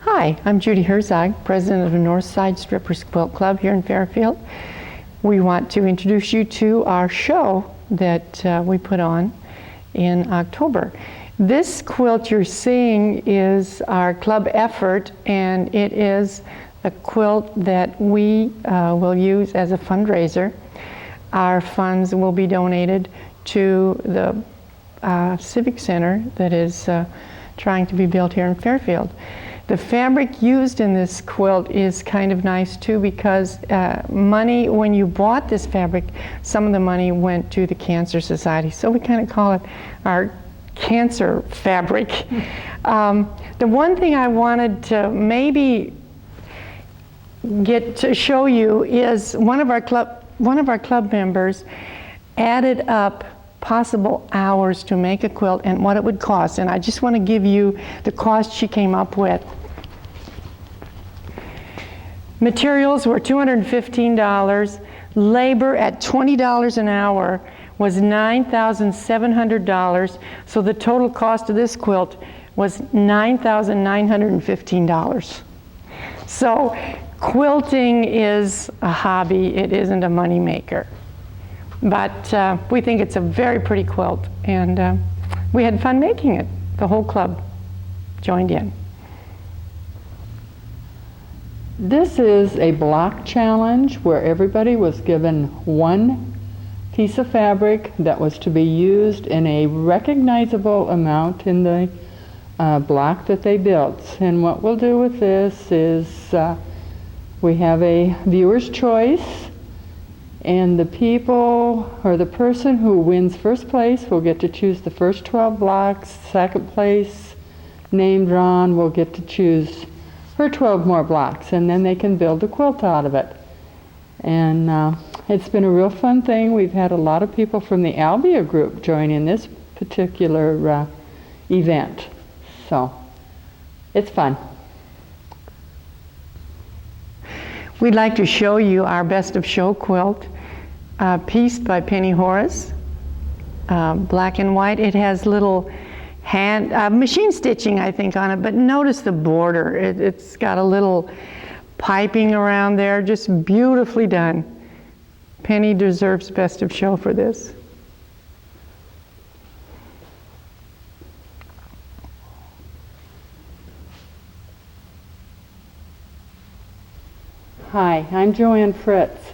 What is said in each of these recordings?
Hi, I'm Judy Herzog, president of the Northside Strippers Quilt Club here in Fairfield. We want to introduce you to our show that we put on in October. This quilt you're seeing is our club effort, and it is a quilt that we will use as a fundraiser. Our funds will be donated to the Civic Center that is trying to be built here in Fairfield. The fabric used in this quilt is kind of nice too, because money, when you bought this fabric, some of the money went to the Cancer Society. So we kind of call it our cancer fabric. The one thing I wanted to maybe get to show you is one of our club members added up possible hours to make a quilt and what it would cost, and I just want to give you the cost she came up with. Materials were $215. Labor at $20 an hour was $9,700, so the total cost of this quilt was $9,915. So quilting is a hobby, it isn't a money maker. But we think it's a very pretty quilt, and we had fun making it. The whole club joined in. This is a block challenge where everybody was given one piece of fabric that was to be used in a recognizable amount in the block that they built. And what we'll do with this is we have a viewer's choice, and the people, or the person who wins first place will get to choose the first 12 blocks. Second place, name drawn, will get to choose her 12 more blocks, and then they can build a quilt out of it. And it's been a real fun thing. We've had a lot of people from the Albia group join in this particular event. So it's fun. We'd like to show you our best of show quilt, pieced by Penny Horace, black and white. It has little hand machine stitching, I think, on it, but notice the border. It's got a little piping around there, just beautifully done. Penny deserves best of show for this. Hi, I'm Joanne Fritz.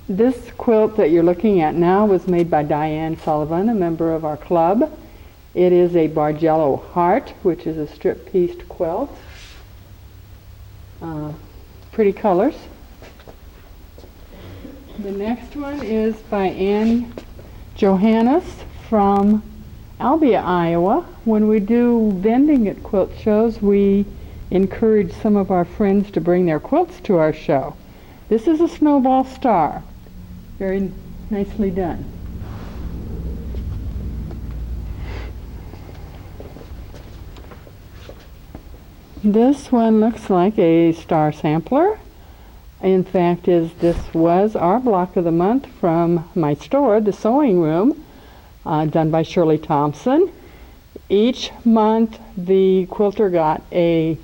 This quilt that you're looking at now was made by Diane Sullivan, a member of our club. It is a Bargello Heart, which is a strip-pieced quilt. Pretty colors. The next one is by Ann Johannes from Albia, Iowa. When we do vending at quilt shows, we encourage some of our friends to bring their quilts to our show. This is a snowball star. Very nicely done. This one looks like a star sampler. In fact, this was our block of the month from my store, the Sewing Room, done by Shirley Thompson. Each month the quilter got a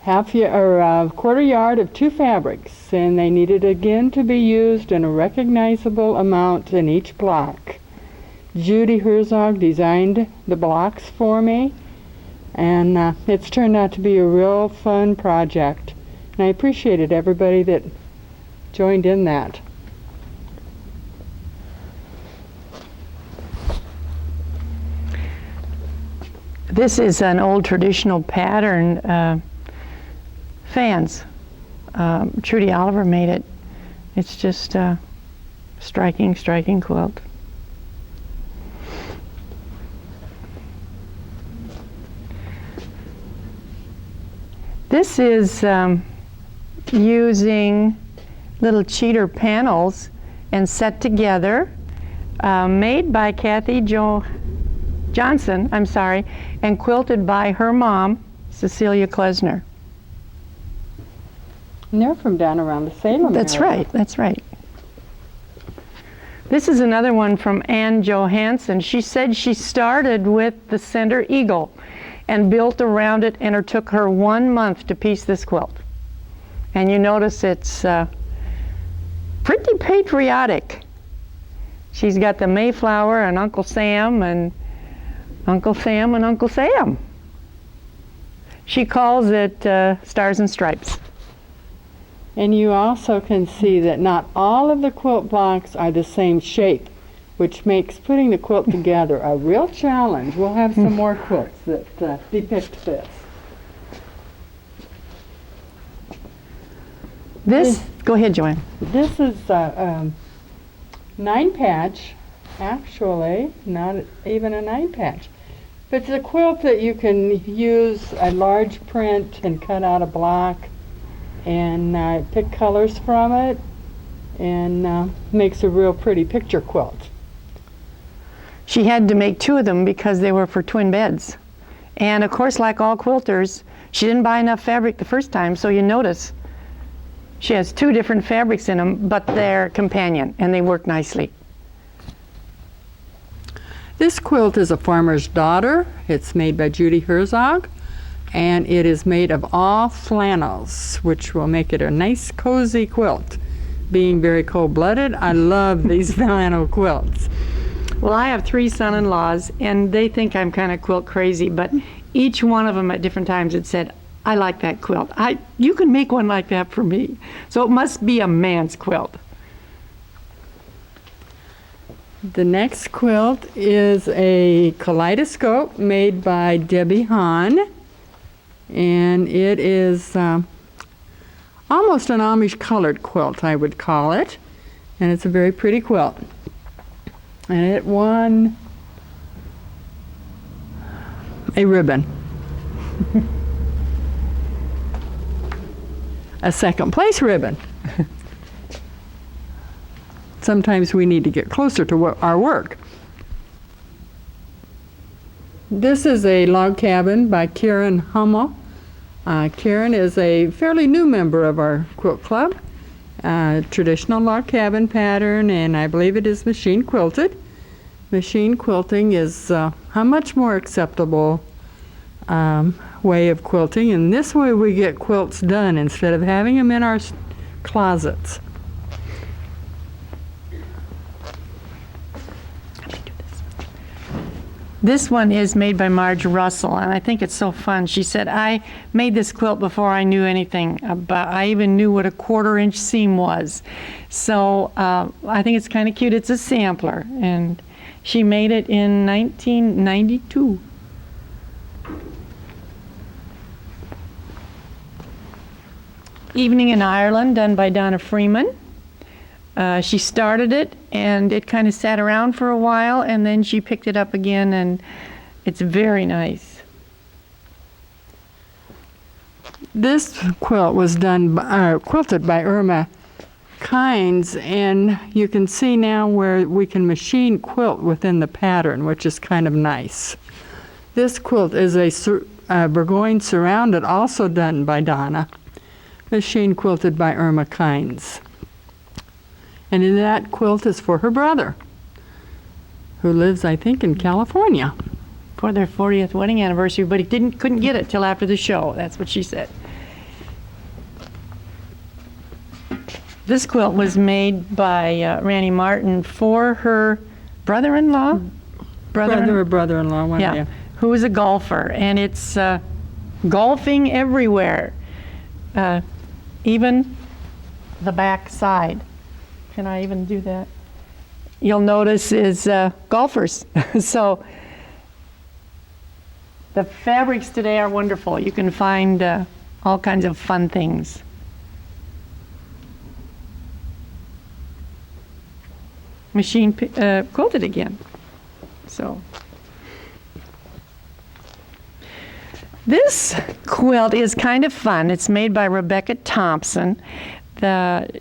quarter yard of two fabrics, and they needed again to be used in a recognizable amount in each block. Judy Herzog designed the blocks for me, and it's turned out to be a real fun project, and I appreciated everybody that joined in that. This is an old traditional pattern. Fans. Trudy Oliver made it. It's just a striking quilt. This is using little cheater panels and set together, made by Kathy Johnson, and quilted by her mom, Cecilia Klesner. And they're from down around the Salem That's area. right, that's right. This is another one from Ann Johansson. She said she started with the center eagle, and built around it, and it took her 1 month to piece this quilt. And you notice it's pretty patriotic. She's got the Mayflower and Uncle Sam and Uncle Sam and Uncle Sam. She calls it Stars and Stripes. And you also can see that not all of the quilt blocks are the same shape, which makes putting the quilt together a real challenge. We'll have some more quilts that depict this. Go ahead, Joanne. This is a 9-patch, actually, not even a 9-patch. But it's a quilt that you can use a large print and cut out a block and pick colors from it, and makes a real pretty picture quilt. She had to make 2 of them because they were for twin beds. And of course, like all quilters, she didn't buy enough fabric the first time, so you notice she has 2 different fabrics in them, but they're companion, and they work nicely. This quilt is a farmer's daughter. It's made by Judy Herzog, and it is made of all flannels, which will make it a nice cozy quilt. Being very cold-blooded, I love these flannel quilts. Well, I have 3 son-in-laws, and they think I'm kind of quilt crazy, but each one of them at different times had said, I like that quilt. You can make one like that for me. So it must be a man's quilt. The next quilt is a kaleidoscope made by Debbie Hahn, and it is almost an Amish colored quilt, I would call it, and it's a very pretty quilt. And it won a ribbon. A second place ribbon. Sometimes we need to get closer to our work. This is a log cabin by Karen Hummel. Karen is a fairly new member of our quilt club. Traditional log cabin pattern, and I believe it is machine quilted. Machine quilting is a much more acceptable way of quilting, and this way we get quilts done instead of having them in our closets. This one is made by Marge Russell, and I think it's so fun. She said, I made this quilt before I knew anything about, I even knew what a 1/4-inch seam was. So I think it's kind of cute. It's a sampler, and she made it in 1992. Evening in Ireland, done by Donna Freeman. She started it, and it kind of sat around for a while, and then she picked it up again, and it's very nice. This quilt was quilted by Irma Kynes, and you can see now where we can machine quilt within the pattern, which is kind of nice. This quilt is a Burgoyne surrounded, also done by Donna, machine quilted by Irma Kynes. And that quilt is for her brother, who lives, I think, in California. For their 40th wedding anniversary, but he couldn't get it till after the show. That's what she said. This quilt was made by Randy Martin for her brother-in-law? Brother-in-law, one, yeah. Who is a golfer, and it's golfing everywhere, even the back side. Can I even do that? You'll notice is golfers. So the fabrics today are wonderful. You can find all kinds of fun things. Machine quilted again. So this quilt is kind of fun. It's made by Rebecca Thompson.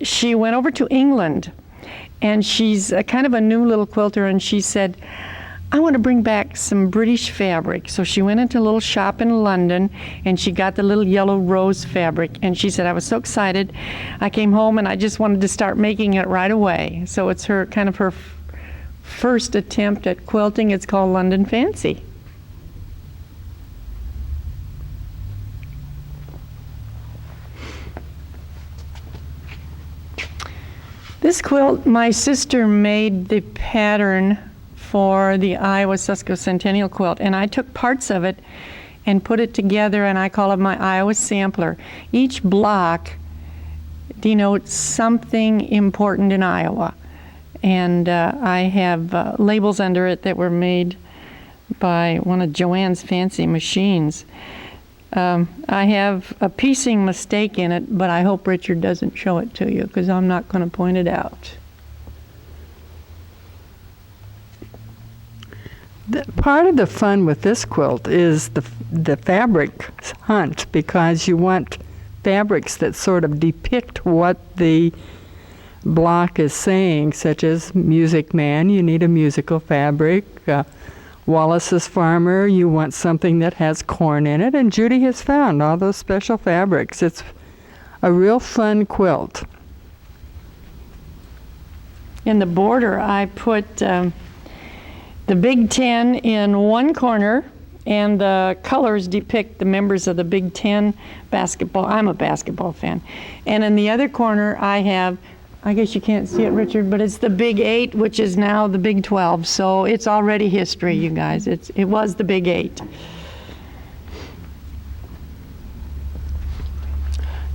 She went over to England, and she's kind of a new little quilter, and she said, I want to bring back some British fabric. So she went into a little shop in London, and she got the little yellow rose fabric, and she said, I was so excited. I came home, and I just wanted to start making it right away. So it's her first attempt at quilting. It's called London Fancy. This quilt, my sister made the pattern for the Iowa Sesquicentennial quilt, and I took parts of it and put it together, and I call it my Iowa sampler. Each block denotes something important in Iowa, and I have labels under it that were made by one of Joanne's fancy machines. I have a piecing mistake in it, but I hope Richard doesn't show it to you because I'm not going to point it out. Part of the fun with this quilt is the fabric hunt, because you want fabrics that sort of depict what the block is saying, such as Music Man, you need a musical fabric. Wallace's Farmer, you want something that has corn in it, and Judy has found all those special fabrics. It's a real fun quilt. In the border, I put the Big Ten in one corner, and the colors depict the members of the Big Ten basketball. I'm a basketball fan. And in the other corner, I have, I guess you can't see it, Richard, but it's the Big 8, which is now the Big 12. So it's already history, you guys. It was the Big 8.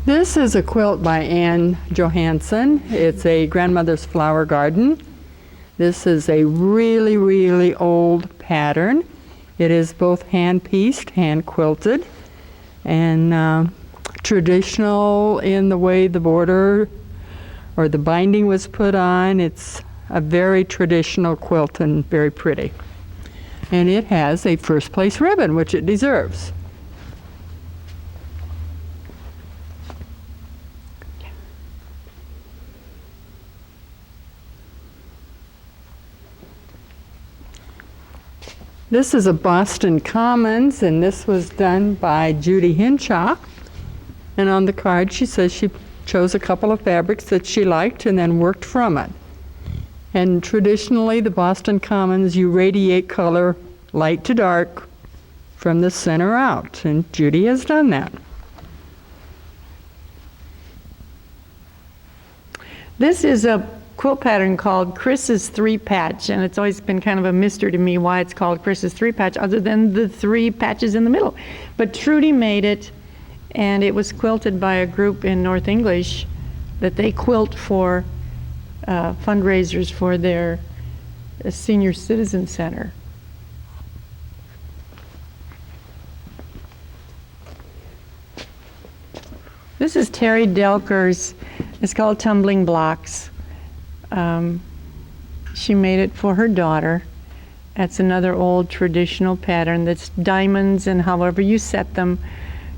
This is a quilt by Anne Johansson. It's a grandmother's flower garden. This is a really, really old pattern. It is both hand-pieced, hand-quilted, and traditional in the way the border or the binding was put on. It's a very traditional quilt and very pretty. And it has a first place ribbon, which it deserves. This is a Boston Commons, and this was done by Judy Hinshaw. And on the card she says she chose a couple of fabrics that she liked and then worked from it. And traditionally, the Boston Commons, you radiate color light to dark from the center out, and Judy has done that. This is a quilt pattern called Chris's 3-Patch, and it's always been kind of a mystery to me why it's called Chris's 3-Patch other than the 3 patches in the middle. But Trudy made it, and it was quilted by a group in North English that they quilt for fundraisers for their senior citizen center. This is Terry Delker's, it's called Tumbling Blocks. She made it for her daughter. That's another old traditional pattern that's diamonds, and however you set them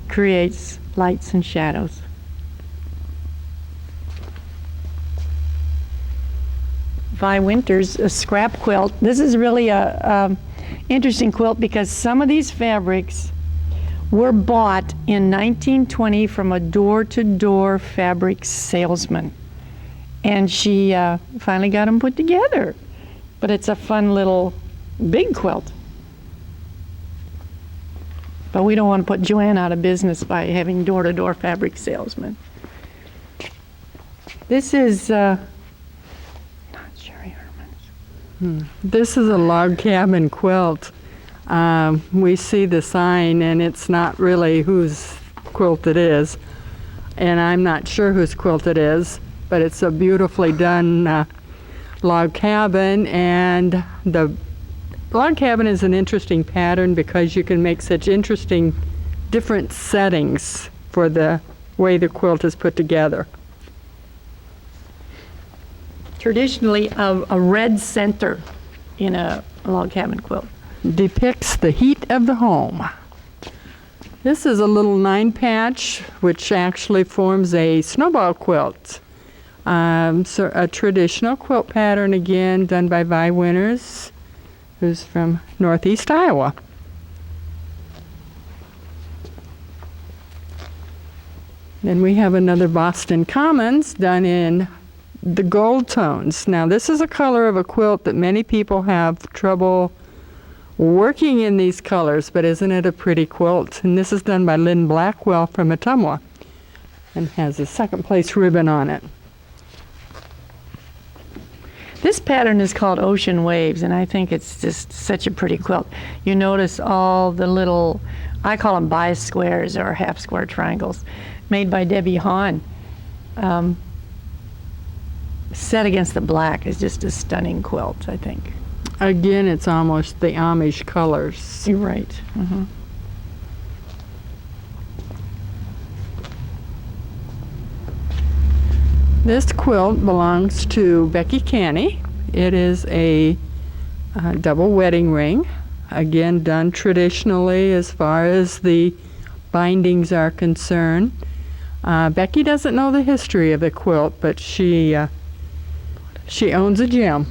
creates lights and shadows. Vi Winter's a scrap quilt. This is really a interesting quilt because some of these fabrics were bought in 1920 from a door-to-door fabric salesman. And she finally got them put together. But it's a fun little big quilt. But we don't want to put Joanne out of business by having door-to-door fabric salesmen. This is not Sherry Herman's. This is a log cabin quilt. We see the sign, and it's not really whose quilt it is. And I'm not sure whose quilt it is, but it's a beautifully done log cabin. And the log cabin is an interesting pattern because you can make such interesting different settings for the way the quilt is put together. Traditionally, a red center in a log cabin quilt Depicts the heat of the home. This is a little 9-patch, which actually forms a snowball quilt. So a traditional quilt pattern, again, done by Vi Winters, who's from Northeast Iowa. Then we have another Boston Commons done in the gold tones. Now, this is a color of a quilt that many people have trouble working in these colors, but isn't it a pretty quilt? And this is done by Lynn Blackwell from Ottumwa and has a second place ribbon on it. This pattern is called Ocean Waves, and I think it's just such a pretty quilt. You notice all the little, I call them bi-squares or half-square triangles, made by Debbie Hahn. Set against the black is just a stunning quilt, I think. Again, it's almost the Amish colors. You're right. Mm-hmm. This quilt belongs to Becky Canny. It is a double wedding ring, again done traditionally as far as the bindings are concerned. Becky doesn't know the history of the quilt, but she owns a gem.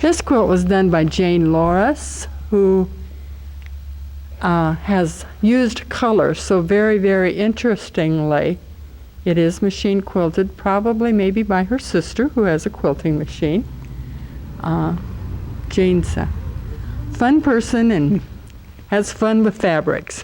This quilt was done by Jane Loris, who has used color so very, very interestingly. It is machine quilted, probably maybe by her sister, who has a quilting machine. Jane's a fun person and has fun with fabrics.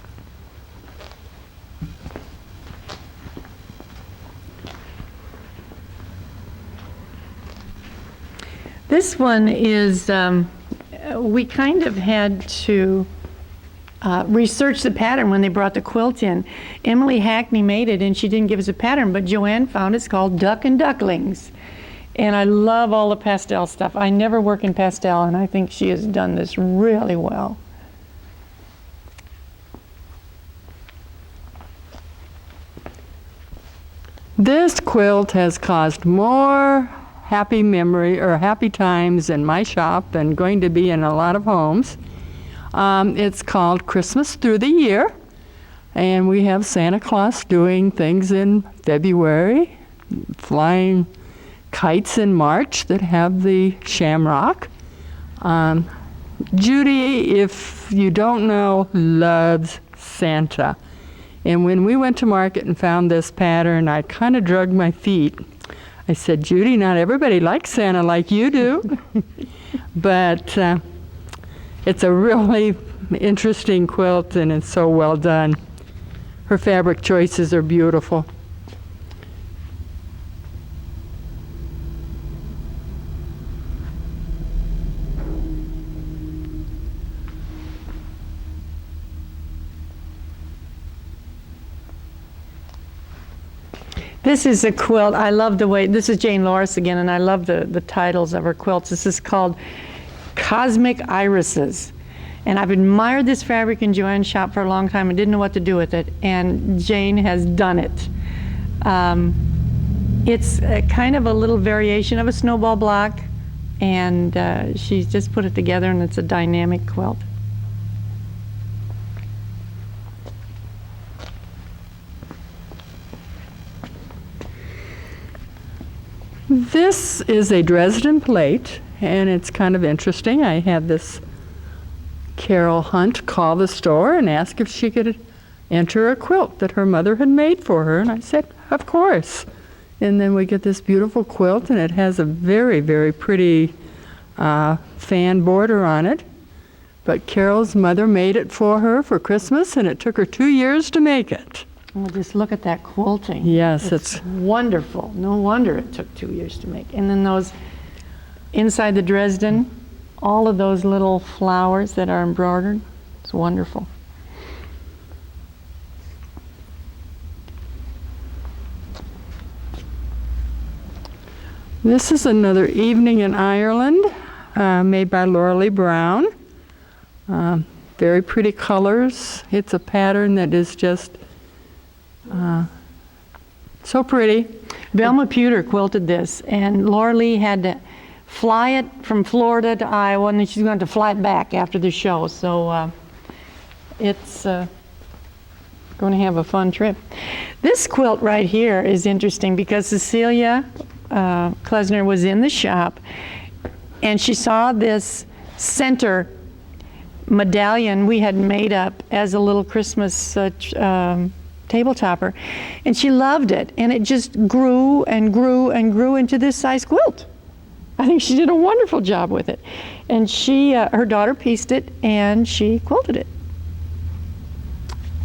This one is, we kind of had to research the pattern when they brought the quilt in. Emily Hackney made it, and she didn't give us a pattern, but Joanne found it's called Duck and Ducklings. And I love all the pastel stuff. I never work in pastel, and I think she has done this really well. This quilt has caused more happy memory or happy times in my shop and going to be in a lot of homes. It's called Christmas Through the Year, and we have Santa Claus doing things in February, flying kites in March that have the shamrock. Judy, if you don't know, loves Santa. And when we went to market and found this pattern, I kind of dragged my feet. I said, Judy, not everybody likes Santa like you do. But it's a really interesting quilt, and it's so well done. Her fabric choices are beautiful. This is a quilt. I love the way, this is Jane Loris again, and I love the titles of her quilts. This is called Cosmic Irises. And I've admired this fabric in Joanne's shop for a long time and didn't know what to do with it. And Jane has done it. It's a kind of a little variation of a snowball block, and she's just put it together, and it's a dynamic quilt. This is a Dresden plate, and it's kind of interesting. I had this Carol Hunt call the store and ask if she could enter a quilt that her mother had made for her, and I said, of course. And then we get this beautiful quilt, and it has a very, very pretty fan border on it. But Carol's mother made it for her for Christmas, and it took her 2 years to make it. Well, just look at that quilting. Yes, it's wonderful. No wonder it took 2 years to make. And then those, inside the Dresden, all of those little flowers that are embroidered, it's wonderful. This is another Evening in Ireland, made by Laura Lee Brown. Very pretty colors. It's a pattern that is just so pretty. Velma Pewter quilted this, and Laura Lee had to fly it from Florida to Iowa, and then she's going to fly it back after the show. So it's going to have a fun trip. This quilt right here is interesting because Cecilia Klesner was in the shop, and she saw this center medallion we had made up as a little Christmas table topper, and she loved it, and it just grew and grew and grew into this size quilt. I think she did a wonderful job with it, and she her daughter pieced it and she quilted it.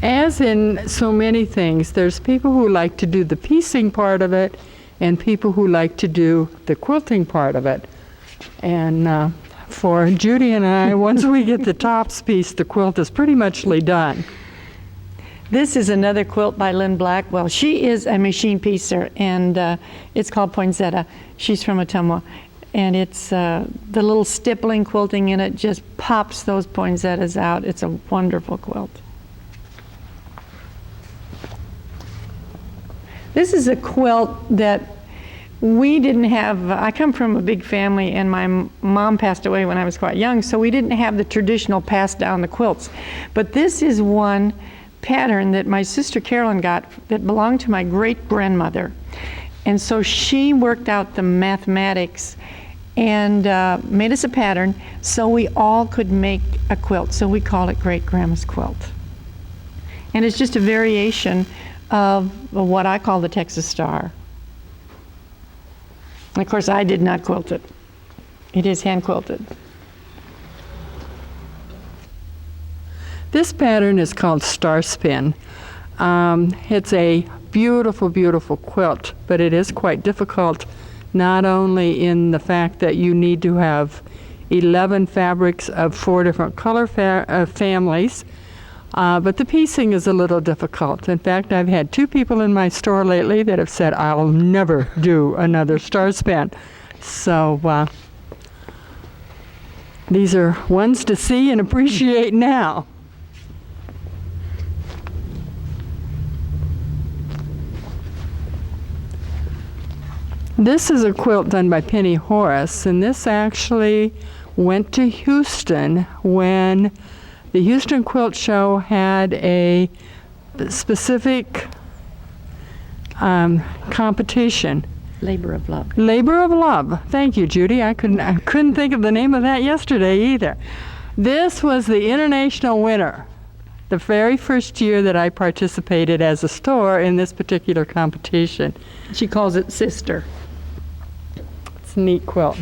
As in so many things, there's people who like to do the piecing part of it and people who like to do the quilting part of it. And for Judy and I, once we get the tops pieced, the quilt is pretty muchly done. This is another quilt by Lynn Blackwell. She is a machine piecer, and it's called Poinsettia. She's from Ottumwa. And it's the little stippling quilting in it just pops those poinsettias out. It's a wonderful quilt. This is a quilt that we didn't have. I come from a big family, and my mom passed away when I was quite young, so we didn't have the traditional pass down the quilts. But this is one pattern that my sister Carolyn got that belonged to my great-grandmother. And so she worked out the mathematics and made us a pattern so we all could make a quilt. So we call it Great Grandma's Quilt. And it's just a variation of what I call the Texas Star. And of course, I did not quilt it. It is hand quilted. This pattern is called Star Spin. It's a beautiful, beautiful quilt, but it is quite difficult, not only in the fact that you need to have 11 fabrics of 4 different color families, but the piecing is a little difficult. In fact, I've had 2 people in my store lately that have said, I'll never do another Star Spin. So these are ones to see and appreciate now. This is a quilt done by Penny Horace, and this actually went to Houston when the Houston Quilt Show had a specific competition. Labor of Love. Labor of Love. Thank you, Judy. I couldn't think of the name of that yesterday either. This was the international winner, the very first year that I participated as a store in this particular competition. She calls it Sister. It's a neat quilt.